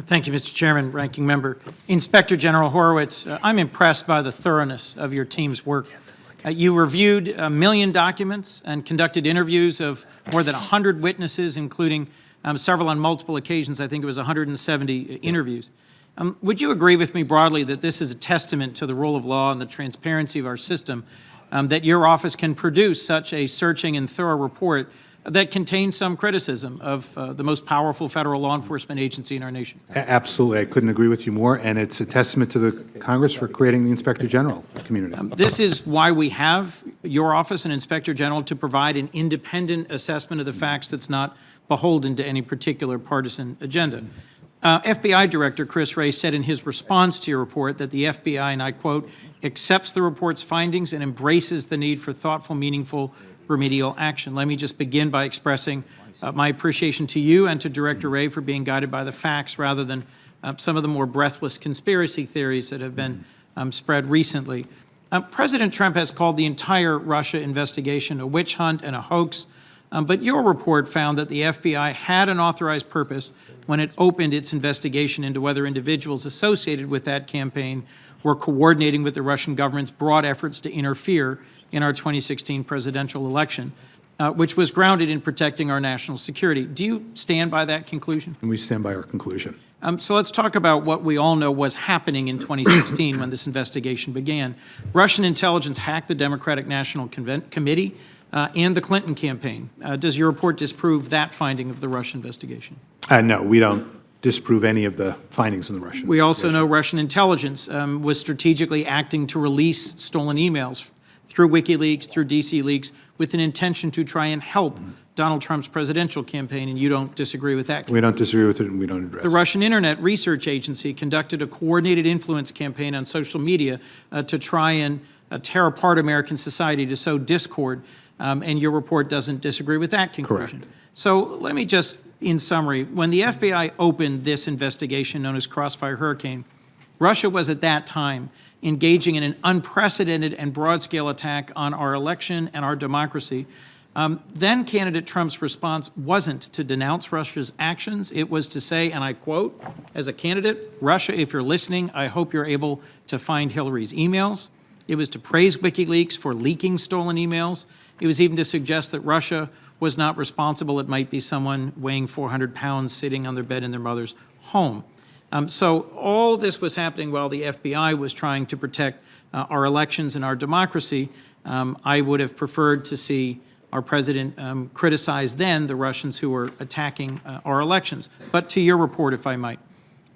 Thank you, Mr. Chairman, Ranking Member. Inspector General Horowitz, I'm impressed by the thoroughness of your team's work. You reviewed 1 million documents and conducted interviews of more than 100 witnesses, including several on multiple occasions. I think it was 170 interviews. Would you agree with me broadly that this is a testament to the rule of law and the transparency of our system, that your office can produce such a searching and thorough report that contains some criticism of the most powerful federal law enforcement agency in our nation? Absolutely. I couldn't agree with you more, and it's a testament to the Congress for creating the Inspector General community. This is why we have your office and Inspector General, to provide an independent assessment of the facts that's not beholden to any particular partisan agenda. FBI Director Chris Wray said in his response to your report that the FBI, and I quote, accepts the report's findings and embraces the need for thoughtful, meaningful remedial action. Let me just begin by expressing my appreciation to you and to Director Wray for being guided by the facts rather than some of the more breathless conspiracy theories that have been spread recently. President Trump has called the entire Russia investigation a witch hunt and a hoax, but your report found that the FBI had an authorized purpose when it opened its investigation into whether individuals associated with that campaign were coordinating with the Russian government's broad efforts to interfere in our 2016 presidential election, which was grounded in protecting our national security. Do you stand by that conclusion? And we stand by our conclusion. So let's talk about what we all know was happening in 2016 when this investigation began. Russian intelligence hacked the Democratic National Committee and the Clinton campaign. Does your report disprove that finding of the Russian investigation? No, we don't disprove any of the findings in the Russian We also know Russian intelligence was strategically acting to release stolen emails through WikiLeaks, through DC Leaks, with an intention to try and help Donald Trump's presidential campaign, and you don't disagree with that? We don't disagree with it, and we don't address it. The Russian Internet Research Agency conducted a coordinated influence campaign on social media to try and tear apart American society, to sow discord, and your report doesn't disagree with that conclusion. Correct. So let me just, in summary, when the FBI opened this investigation known as Crossfire Hurricane, Russia was at that time engaging in an unprecedented and broad-scale attack on our election and our democracy. Then candidate Trump's response wasn't to denounce Russia's actions. It was to say, and I quote, as a candidate, Russia, if you're listening, I hope you're able to find Hillary's emails. It was to praise WikiLeaks for leaking stolen emails. It was even to suggest that Russia was not responsible. It might be someone weighing 400 pounds sitting on their bed in their mother's home. So all this was happening while the FBI was trying to protect our elections and our democracy. I would have preferred to see our president criticize then the Russians who were attacking our elections. But to your report, if I might,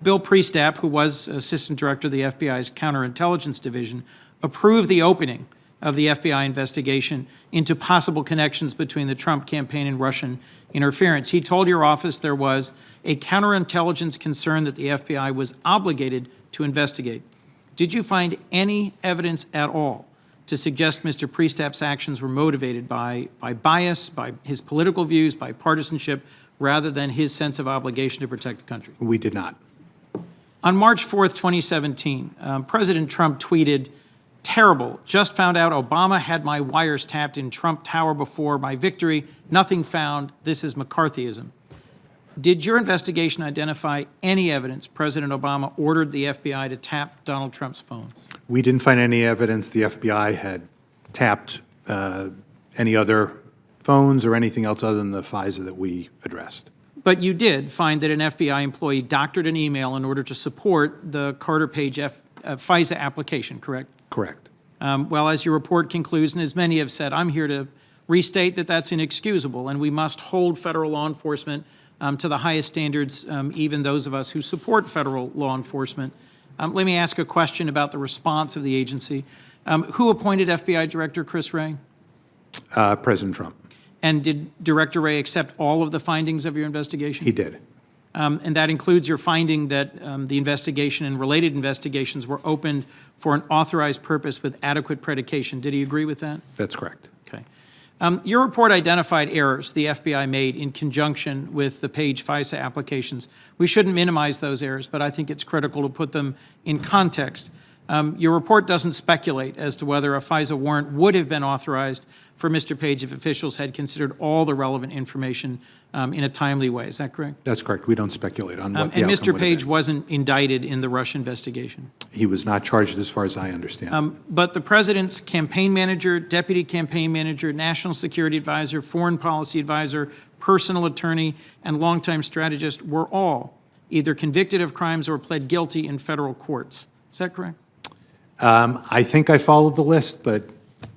Bill Priestap, who was Assistant Director of the FBI's Counterintelligence Division, approved the opening of the FBI investigation into possible connections between the Trump campaign and Russian interference. He told your office there was a counterintelligence concern that the FBI was obligated to investigate. Did you find any evidence at all to suggest Mr. Priestap's actions were motivated by bias, by his political views, by partisanship, rather than his sense of obligation to protect the country? We did not. On March 4th, 2017, President Trump tweeted, "Terrible. Just found out Obama had my wires tapped in Trump Tower before my victory. Nothing found. This is McCarthyism." Did your investigation identify any evidence President Obama ordered the FBI to tap Donald Trump's phone? We didn't find any evidence the FBI had tapped any other phones or anything else other than the FISA that we addressed. But you did find that an FBI employee doctored an email in order to support the Carter Page FISA application, correct? Correct. Well, as your report concludes, and as many have said, I'm here to restate that that's inexcusable, and we must hold federal law enforcement to the highest standards, even those of us who support federal law enforcement. Let me ask a question about the response of the agency. Who appointed FBI Director Chris Wray? President Trump. And did Director Wray accept all of the findings of your investigation? He did. And that includes your finding that the investigation and related investigations were opened for an authorized purpose with adequate predication. Did he agree with that? That's correct. Okay. Your report identified errors the FBI made in conjunction with the Page FISA applications. We shouldn't minimize those errors, but I think it's critical to put them in context. Your report doesn't speculate as to whether a FISA warrant would have been authorized for Mr. Page if officials had considered all the relevant information in a timely way. Is that correct? That's correct. We don't speculate on what the And outcome Mr. would have Page been. wasn't indicted in the Russia investigation. He was not charged as far as I understand. But the president's campaign manager, deputy campaign manager, national security advisor, foreign policy advisor, personal attorney, and longtime strategist were all either convicted of crimes or pled guilty in federal courts. Is that correct? I think I followed the list, but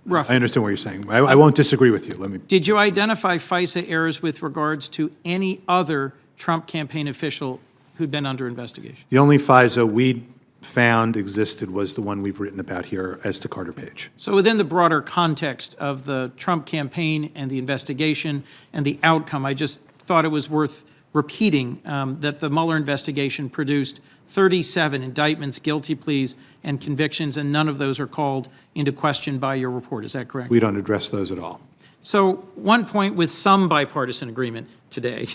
Roughly. I understand what you're saying. I won't disagree with you. Let me. Did you identify FISA errors with regards to any other Trump campaign official who'd been under investigation? The only FISA we found existed was the one we've written about here as to Carter Page. So within the broader context of the Trump campaign and the investigation and the outcome, I just thought it was worth repeating that the Mueller investigation produced 37 indictments, guilty pleas, and convictions, and none of those are called into question by your report. Is that correct? We don't address those at all. So one point with some bipartisan agreement today,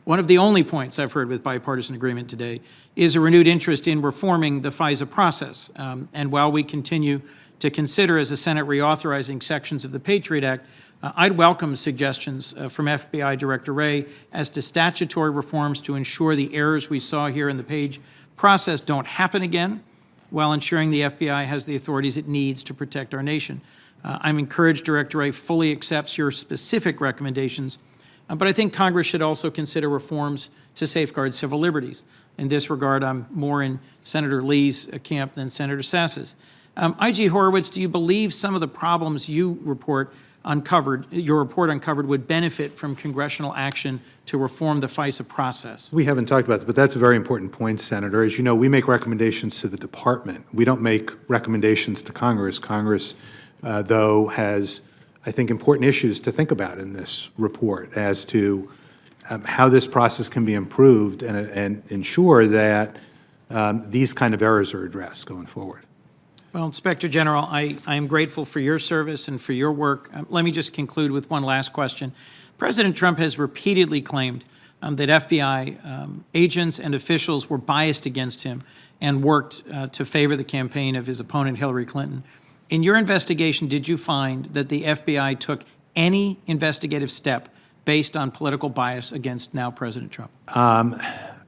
one of the only points I've heard with bipartisan agreement today is a renewed interest in reforming the FISA process. And while we continue to consider as the Senate reauthorizing sections of the Patriot Act, I'd welcome suggestions from FBI Director Wray as to statutory reforms to ensure the errors we saw here in the Page process don't happen again, while ensuring the FBI has the authorities it needs to protect our nation. I'm encouraged Director Wray fully accepts your specific recommendations, but I think Congress should also consider reforms to safeguard civil liberties. In this regard, I'm more in Senator Lee's camp than Senator Sass's. IG Horowitz, do you believe some of the problems your report uncovered would benefit from congressional action to reform the FISA process? We haven't talked about that, but that's a very important point, Senator. As you know, we make recommendations to the department. We don't make recommendations to Congress. Congress, though, has, I think, important issues to think about in this report as to how this process can be improved and ensure that these kind of errors are addressed going forward. Well, Inspector General, I am grateful for your service and for your work. Let me just conclude with one last question. President Trump has repeatedly claimed that FBI agents and officials were biased against him and worked to favor the campaign of his opponent, Hillary Clinton. In your investigation, did you find that the FBI took any investigative step based on political bias against now President Trump?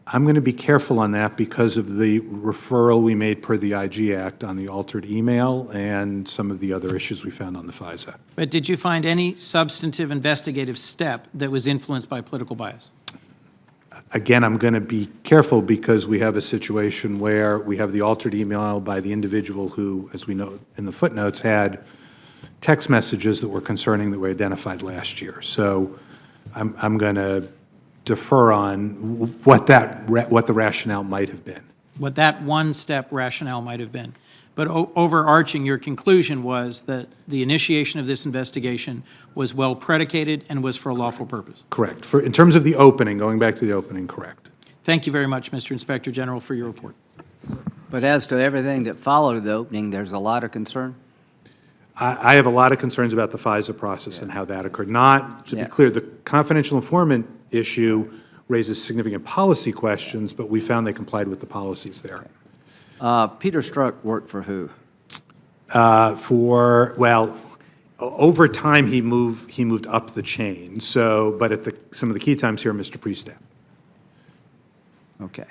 I'm going to be careful on that because of the referral we made per the IG Act on the altered email and some of the other issues we found on the FISA. But did you find any substantive investigative step that was influenced by political bias? Again, I'm going to be careful because we have a situation where we have the altered email by the individual who, as we know in the footnotes, had text messages that were concerning that were identified last year. So I'm going to defer on what the rationale might have been. What that one-step rationale might have been. But overarching, your conclusion was that the initiation of this investigation was well predicated and was for a lawful purpose. Correct. In terms of the opening, going back to the opening, correct. Thank you very much, Mr. Inspector General, for your report. But as to everything that followed the opening, there's a lot of concern? I have a lot of concerns about the FISA process and how that occurred. Not, to be clear, the confidential informant issue raises significant policy questions, but we found they complied with the policies there. Peter Strzok worked for who? Well, over time he moved up the chain. So, but at some of the key times here, Mr. Priestap. Okay.